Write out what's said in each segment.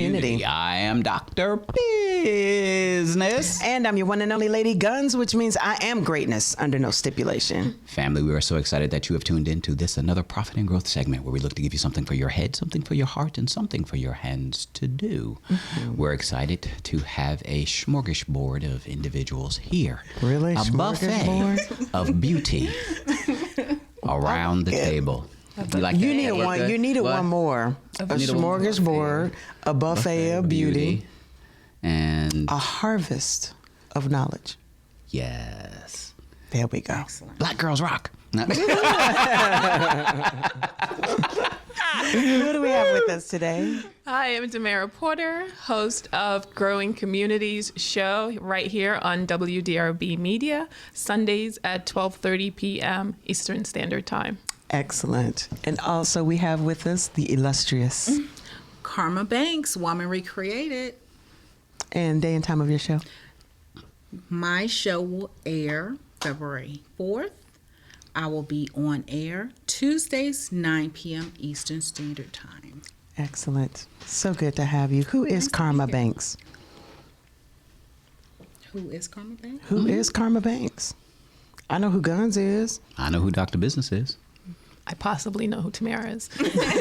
Community. I am Dr. Bizness. And I'm your one and only Lady G.U.N.S, which means I am greatness under no stipulation. Family, we are so excited that you have tuned into this, another Profit and Growth segment where we look to give you something for your head, something for your heart, and something for your hands to do. Mm-hmm. We're excited to have a smorgasbord of individuals here. Really? A buffet of beauty around the table. You needed one. You needed one more. A smorgasbord, a buffet of beauty, and a harvest of knowledge. Yes. There we go. Excellent. Black girls rock. Who do we have with us today? Hi, I'm Tamara Porter, host of Growing Communities show right here on Wdrbmedia, Sundays at 12:30 p.m. Eastern Standard Time. Excellent. And also we have with us the illustrious Karma Banks, Woman Recreated. And day and time of your show? My show will air February 4th. I will be on air Tuesdays, 9 p.m. Eastern Standard Time. Excellent. So good to have you. Who is Karma Banks? Who is Karma Banks? Who is Karma Banks? I know who G.U.N.S is. I know who Dr. Business is. I possibly know who Tamara is.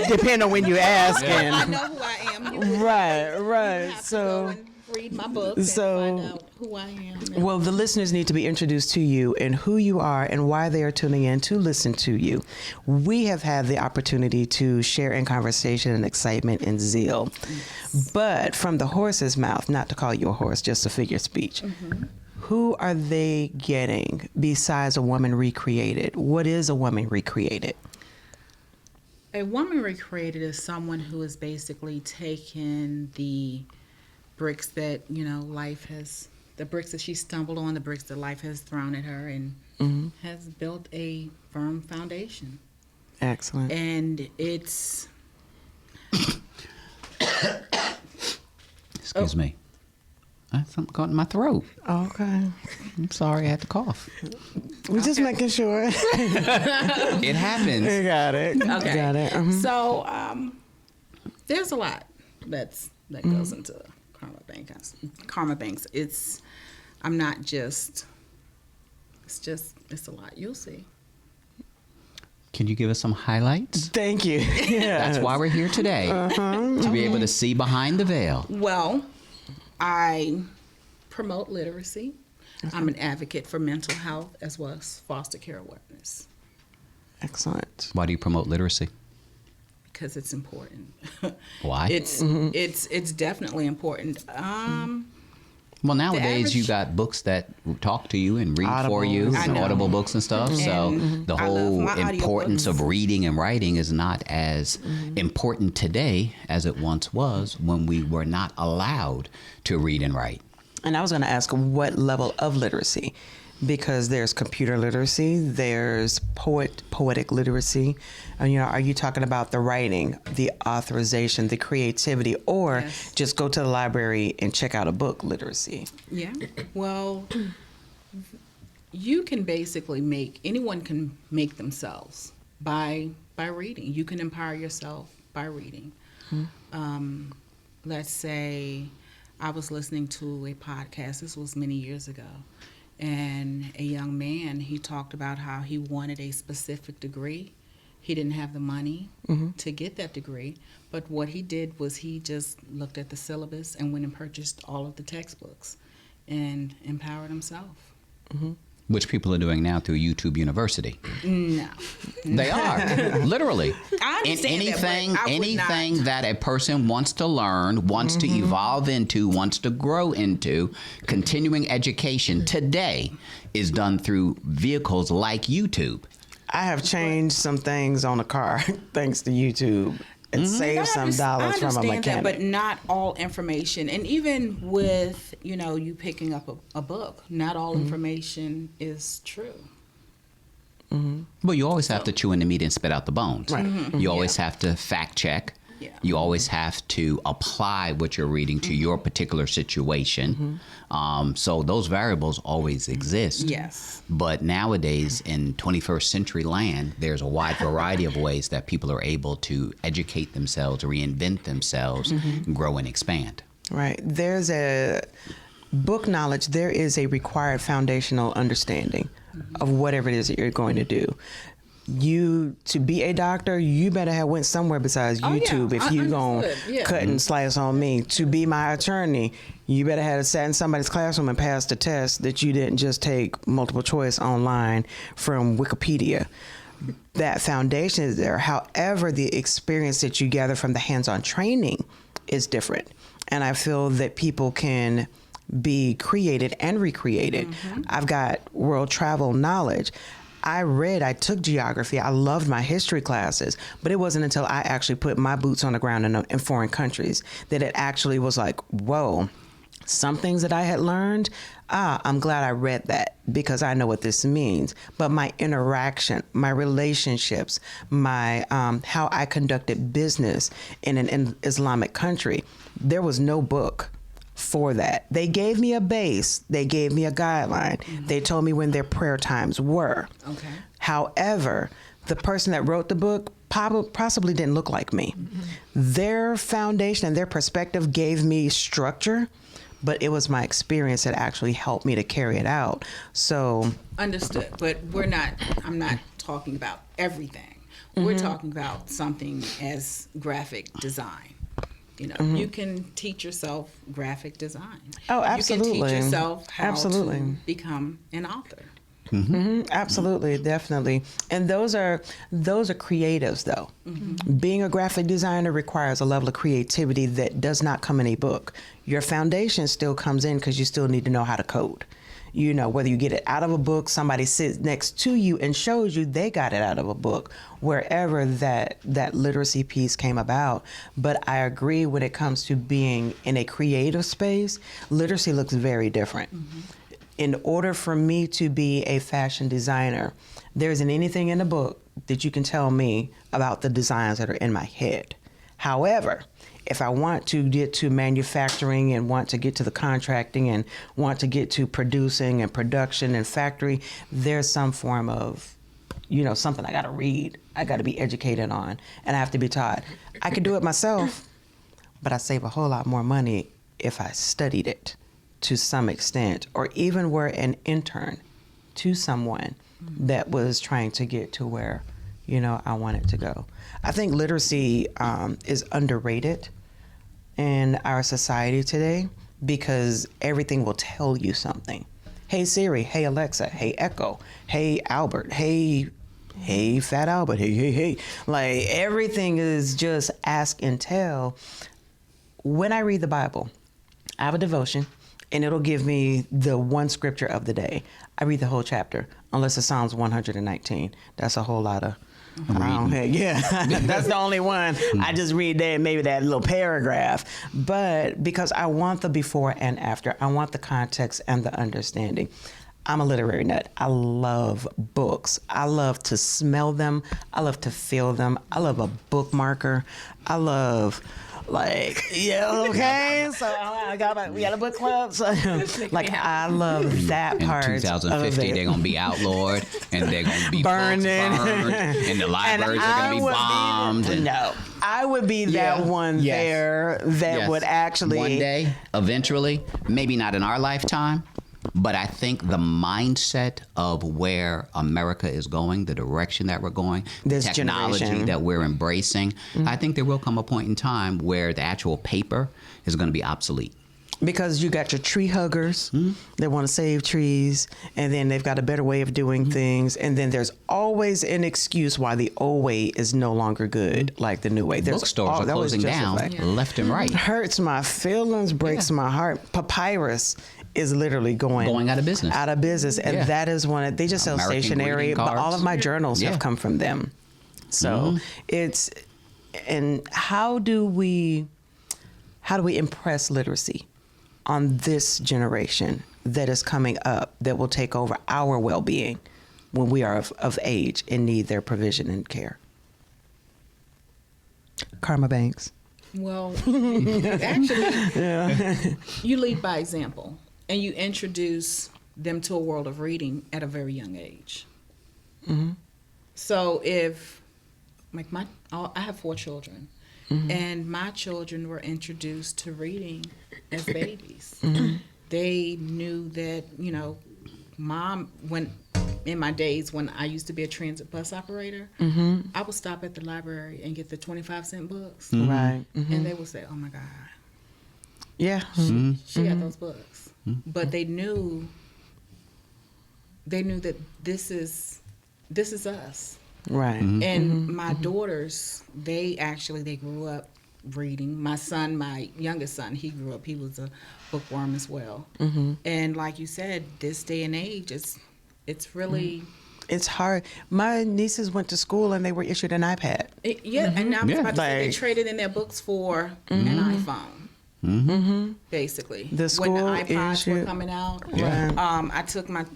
Depending on when you ask. I know who I am. Right. Have So, to go and read my book and find out who I am. well, the listeners need to be introduced to you and who you are and why they are tuning in to listen to you. We have had the opportunity to share in conversation and excitement and zeal. Yes. But from the horse's mouth, not to call you a horse, just a figure of speech, who are they getting besides a woman recreated? What is a woman recreated? A woman recreated is someone who has basically taken the bricks that, life has, the bricks that she stumbled on, the bricks that life has thrown at her, and has built a firm foundation. Excellent. And it's... Excuse me. I have something caught in my throat. Okay. I'm sorry, I had to cough. We're just making sure. It happens. You got it. Okay. Got it. So there's a lot that goes into Karma Banks. Karma Banks. It's a lot. You'll see. Can you give us some highlights? Thank you. Yeah. That's why we're here today, to be able to see behind the veil. Well, I promote literacy. I'm an advocate for mental health as well as foster care awareness. Excellent. Why do you promote literacy? Because it's important. Why? It's definitely important. Well, nowadays average- you got books that talk to you and read for you, Audibles. and I know. audible books and stuff. So the I love whole my importance audiobooks. of reading and writing is not as important today as it once was when we were not allowed to read and write. And I was going to ask what level of literacy, because there's computer literacy, there's poetic literacy. And, are you talking about the writing, the authorization, the creativity, or Yes. just go to the library and check out a book literacy? Yeah. Well, you can basically anyone can make themselves by reading. You can empower yourself by reading. Let's say I was listening to a podcast, this was many years ago, and a young man, he talked about how he wanted a specific degree. He didn't have the money to get that degree, but what he did was he just looked at the syllabus and went and purchased all of the textbooks and empowered himself. Which people are doing now through YouTube University. No. They are, literally. I understand anything, that, but I would anything not. that a person wants to learn, wants to evolve into, wants to grow into, continuing education today is done through vehicles like YouTube. I have changed some things on a car thanks to YouTube and saved some dollars from a I understand mechanic. that, but not all information. And even with, you picking up a book, not all information is true. Well, you always have to chew in the meat and spit out the bones. Right. You always have to fact check. Yeah. You always have to apply what you're reading to your particular situation. So those variables always exist. Yes. But nowadays, in 21st century land, there's a wide variety of ways that people are able to educate themselves, reinvent themselves, grow and expand. Right. There's a book knowledge. There is a required foundational understanding of whatever it is that you're going to do. To be a doctor, you better have went somewhere besides YouTube if you gonna cut and slice on me. To be my attorney, you better have sat in somebody's classroom and passed a test that you didn't just take multiple choice online from Wikipedia. That foundation is there. However, the experience that you gather from the hands-on training is different. And I feel that people can be created and recreated. I've got world travel knowledge. I took geography. I loved my history classes, but it wasn't until I actually put my boots on the ground in foreign countries that it actually was like, whoa, some things that I had learned, I'm glad I read that because I know what this means. But my interaction, my relationships, my how I conducted business in an Islamic country, there was no book for that. They gave me a base. They gave me a guideline. They told me when their prayer times were. Okay. However, the person that wrote the book possibly didn't look like me. Their foundation and their perspective gave me structure, but it was my experience that actually helped me to carry it out. So Understood. But I'm not talking about everything. We're talking about something as graphic design. You can teach yourself graphic design. Oh, absolutely. You can teach yourself how Absolutely. to become an author. Absolutely, definitely. And those are creatives, though. Being a graphic designer requires a level of creativity that does not come in a book. Your foundation still comes in because you still need to know how to code. Whether you get it out of a book, somebody sits next to you and shows you they got it out of a book, wherever that literacy piece came about. But I agree when it comes to being in a creative space, literacy looks very different. In order for me to be a fashion designer, there isn't anything in the book that you can tell me about the designs that are in my head. However, if I want to get to manufacturing and want to get to the contracting and want to get to producing and production and factory, there's some form of, something I got to read. I got to be educated on, and I have to be taught. I could do it myself, but I save a whole lot more money if I studied it to some extent, or even were an intern to someone that was trying to get to where, I wanted to go. I think literacy is underrated in our society today because everything will tell you something. Hey Siri, hey Alexa, hey Echo, hey Albert, hey Fat Albert, hey. Like everything is just ask and tell. When I read the Bible, I have a devotion and it'll give me the one scripture of the day. I read the whole chapter, unless it's Psalms 119. That's a whole lot of that's the only one. I just read that, maybe that little paragraph. But because I want the before and after, I want the context and the understanding. I'm a literary nut. I love books. I love to smell them. I love to feel them. I love a bookmarker. I love okay. So we got a book club. So I love that part. In 2050, they're gonna be outlawed, and they're gonna be burned, and the libraries are gonna be bombed. No, I would be that one there that would actually one day, eventually, maybe not in our lifetime. But I think the mindset of where America is going, the direction that we're going, the technology that we're embracing, I think there will come a point in time where the actual paper is going to be obsolete. Because you got your tree huggers that want to save trees, and then they've got a better way of doing things, and then there's always an excuse why the old way is no longer good, like the new way. Bookstores are closing down left and right. Hurts my feelings, breaks my heart. Papyrus is literally going out of business. And that is one. They just sell American stationery, but all of my journals have come from them. So and how do we impress literacy on this generation that is coming up that will take over our well-being when we are of age and need their provision and care? Karma Banks? Well, actually, you lead by example, and you introduce them to a world of reading at a very young age. Mm-hmm. So if, like I have 4 children, and my children were introduced to reading as babies. They knew that, Mom, in my days when I used to be a transit bus operator, I would stop at the library and get the 25-cent books. Right. And they would say, "Oh my God, Yeah. she got those books." But they knew that this is us. Right. And my daughters, they grew up reading. My youngest son, he grew up, he was a bookworm as well. And like you said, this day and age, it's really... It's hard. My nieces went to school and they were issued an iPad. And I was about to say, they Like- traded in their books for an iPhone. Basically, The school when the iPods were issued- coming out, Yeah.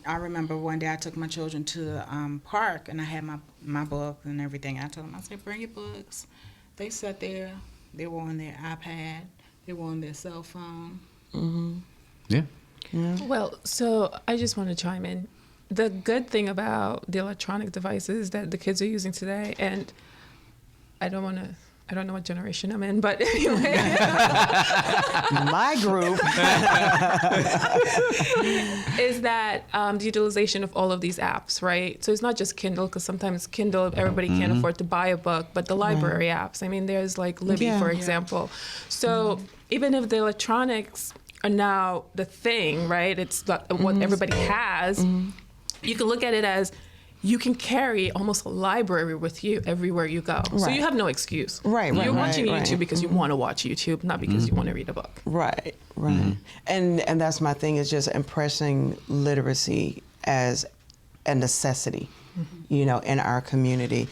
I remember one day I took my children to the park and I had my book and everything. I told them, I said, "Bring your books." They sat there. They were on their iPad. They were on their cell phone. Yeah. Well, so I just want to chime in. The good thing about the electronic devices that the kids are using today, and I don't know what generation I'm in, but anyway. My group. is that the utilization of all of these apps, right? So it's not just Kindle, because sometimes Kindle, everybody can't afford to buy a book, but the library apps. I mean, there's like Libby, Yeah. for example. So even if the electronics are now the thing, right? It's what everybody has. You can look at it as you can carry almost a library with you everywhere you go. So Right. you have no excuse. Right, You're right, watching right. YouTube because you want to watch YouTube, not because you want to read a book. Right. And that's my thing, is just impressing literacy as a necessity, in our community.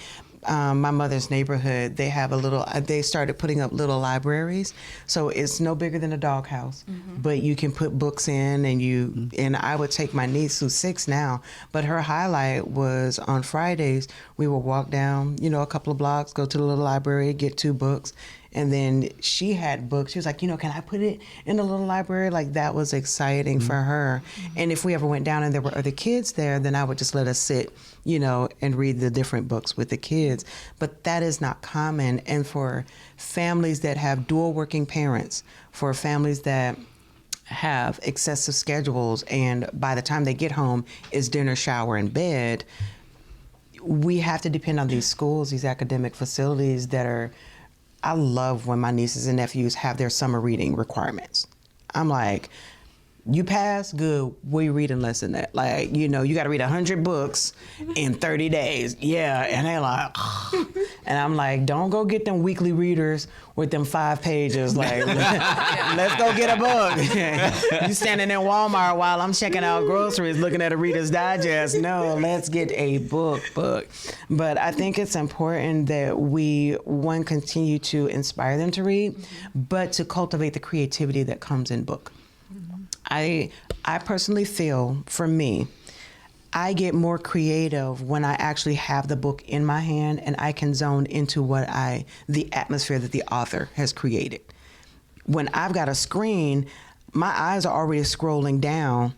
My mother's neighborhood, they started putting up little libraries. So it's no bigger than a doghouse, but you can put books in and I would take my niece, who's 6 now, but her highlight was on Fridays, we would walk down, a couple of blocks, go to the little library, get 2 books. And then she had books. She was like, can I put it in the little library? Like, that was exciting for her. And if we ever went down and there were other kids there, then I would just let us sit, and read the different books with the kids. But that is not common. And for families that have dual working parents, for families that have excessive schedules, and by the time they get home, it's dinner, shower, and bed, we have to depend on these schools, these academic facilities that are... I love when my nieces and nephews have their summer reading requirements. I'm like, you pass, good, what are you reading less than that? Like, you got to read 100 books in 30 days. Yeah, and they're like, and I'm like, don't go get them weekly readers with them 5 pages. Like, let's go get a book. You standing in Walmart while I'm checking out groceries, looking at a Reader's Digest. No, let's get a book. But I think it's important that we, one, continue to inspire them to read, but to cultivate the creativity that comes in book. I personally feel, for me, I get more creative when I actually have the book in my hand and I can zone into the atmosphere that the author has created. When I've got a screen, my eyes are already scrolling down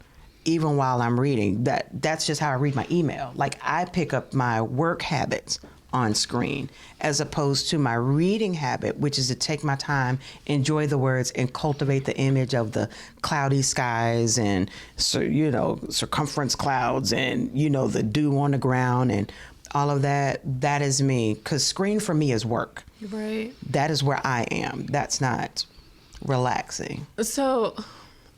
even while I'm reading. That's just how I read my email. Like, I pick up my work habits on screen, as opposed to my reading habit, which is to take my time, enjoy the words, and cultivate the image of the cloudy skies and, circumference clouds and, the dew on the ground and all of that. That is me, because screen for me is work. Right. That is where I am. That's not relaxing. So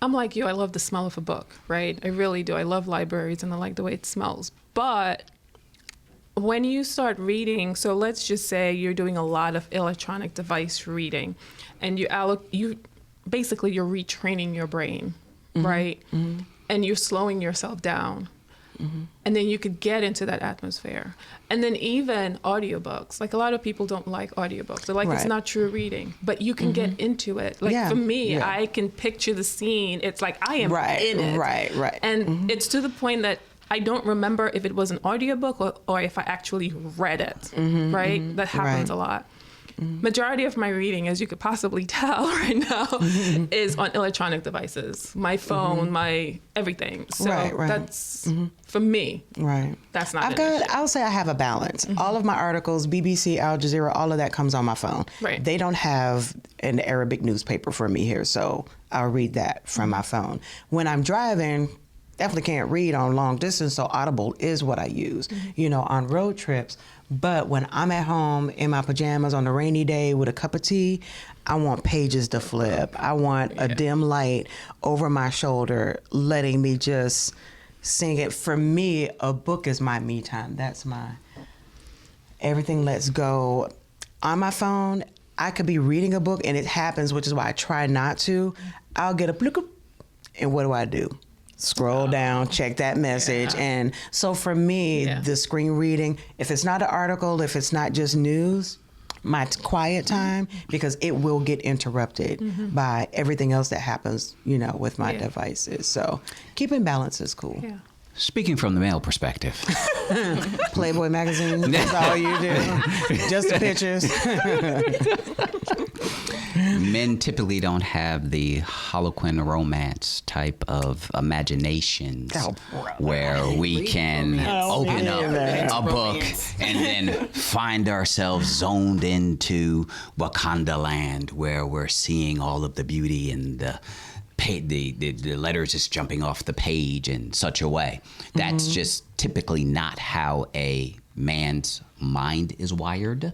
I'm like you. I love the smell of a book, right? I really do. I love libraries and I like the way it smells. But when you start reading, so let's just say you're doing a lot of electronic device reading, and you're retraining your brain, right? And you're slowing yourself down. And then you could get into that atmosphere. And then even audiobooks, like, a lot of people don't like audiobooks. They're like, it's not true reading, but you can get into it. Like, for me, I can picture the scene. It's like, I am in it. Right. And it's to the point that I don't remember if it was an audiobook or if I actually read it, right? That happens a lot. majority of my reading, as you could possibly tell right now, is on electronic devices, my phone, my everything. So that's for me. Right. That's not. I'll say I have a balance. All of my articles, BBC, Al Jazeera, all of that comes on my phone. Right. They don't have an Arabic newspaper for me here, so I'll read that from my phone. When I'm driving, definitely can't read on long distance, so Audible is what I use, on road trips. But when I'm at home in my pajamas on a rainy day with a cup of tea, I want pages to flip. I want a dim light over my shoulder, letting me just sing it. For me, a book is my me time. That's my everything lets go. On my phone, I could be reading a book and it happens, which is why I try not to. I'll get a bloop, and what do? Scroll down, check that message. And so for me, the screen reading, if it's not an article, if it's not just news, my quiet time, because it will get interrupted by everything else that happens, with my devices. So keeping balance is cool. Yeah. Speaking from the male perspective. Playboy magazine, that's all you do. Just the pictures. Men typically don't have the Harlequin romance type of imaginations where we can open up a book and then find ourselves zoned into Wakanda land, where we're seeing all of the beauty and the letters just jumping off the page in such a way. That's just typically not how a man's mind is wired,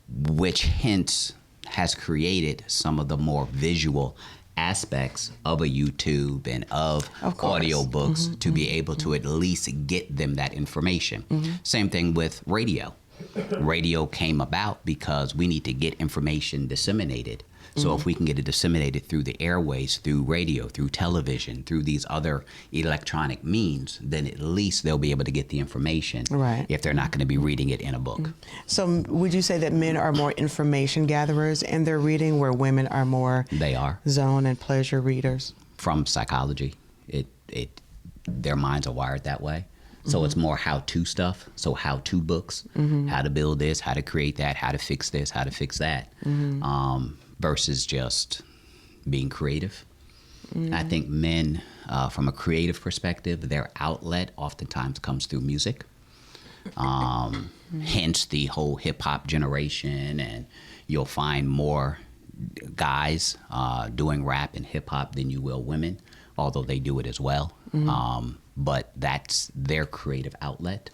which hence has created some of the more visual aspects of a YouTube and of audiobooks to be able to at least get them that information. Same thing with radio. Radio came about because we need to get information disseminated. So if we can get it disseminated through the airways, through radio, through television, through these other electronic means, then at least they'll be able to get the information if they're not going to be reading it in a book. So would you say that men are more information gatherers in their reading, where women are more zone and pleasure readers? From psychology, their minds are wired that way. So it's more how-to stuff. So how-to books, how to build this, how to create that, how to fix this, how to fix that. Versus just being creative. I think men, from a creative perspective, their outlet oftentimes comes through music. Hence the whole hip-hop generation, and you'll find more guys doing rap and hip-hop than you will women, although they do it as well. But that's their creative outlet.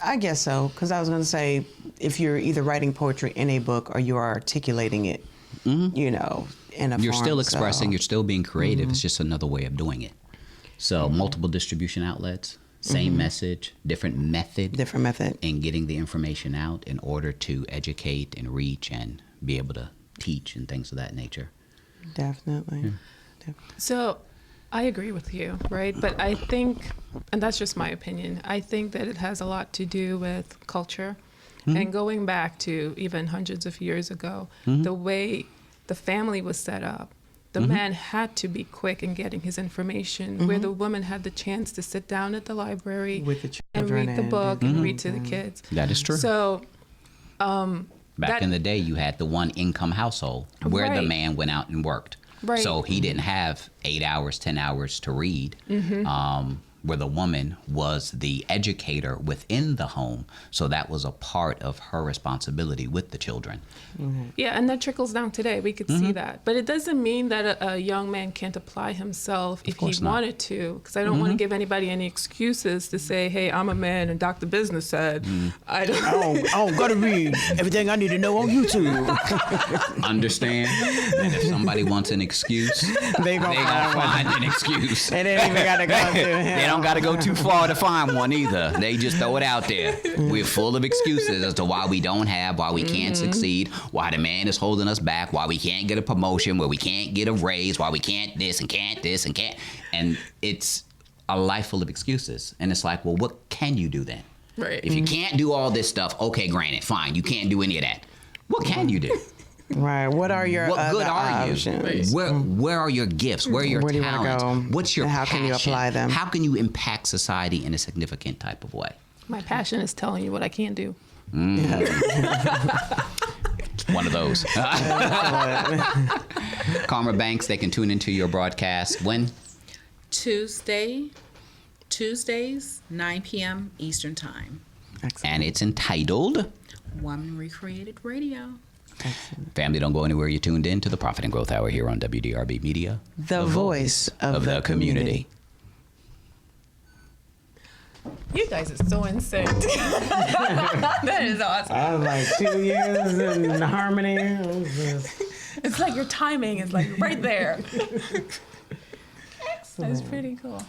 I guess so, because I was going to say, if you're either writing poetry in a book or you are articulating it, in a You're form, still expressing, you're still being creative. It's just another way of doing it. So multiple distribution outlets, same message, different method. In getting the information out in order to educate and reach and be able to teach and things of that nature. Definitely. So I agree with you, right? But I think, and that's just my opinion, I think that it has a lot to do with culture. And going back to even hundreds of years ago, the way the family was set up, the man had to be quick in getting his information, where the woman had the chance to sit down at the library with the and read the book and read to the kids. That is true. So back in the day, you had the one income household where the man went out and worked. Right. So he didn't have 8 hours, 10 hours to read, where the woman was the educator within the home. So that was a part of her responsibility with the children. Yeah, and that trickles down today. We could see that. But it doesn't mean that a young man can't apply himself if he wanted to, because I don't want to give anybody any excuses to say, hey, I'm a man and Dr. Bizness said, I don't got to read everything I need to know on YouTube. Understand that if somebody wants an excuse, they gonna find an excuse. And they ain't even got to go through him. They don't got to go too far to find one either. They just throw it out there. We're full of excuses as to why we don't have, why we can't succeed, why the man is holding us back, why we can't get a promotion, why we can't get a raise, why we can't this and can't this and can't. And it's a life full of excuses. And it's like, well, what can you do then? Right. If you can't do all this stuff, okay, granted, fine. You can't do any of that. What can you do? Right. What are your what other good are options? you? Where are your gifts? Where are your Where do you talents? wanna go? What's your And how passion? can you apply them? How can you impact society in a significant type of way? My passion is telling you what I can't do. One of those. Karma Banks, they can tune into your broadcast when? Tuesdays, 9 p.m. Eastern Time. Excellent. And it's entitled Woman Recreated Radio. Family, don't go anywhere. You're tuned in to the Profit and Growth Hour here on WDRB Media. The voice of the community. You guys are so in sync. That is awesome. I was like 2 years in harmony. It's like your timing is like right there. Excellent. That's pretty cool.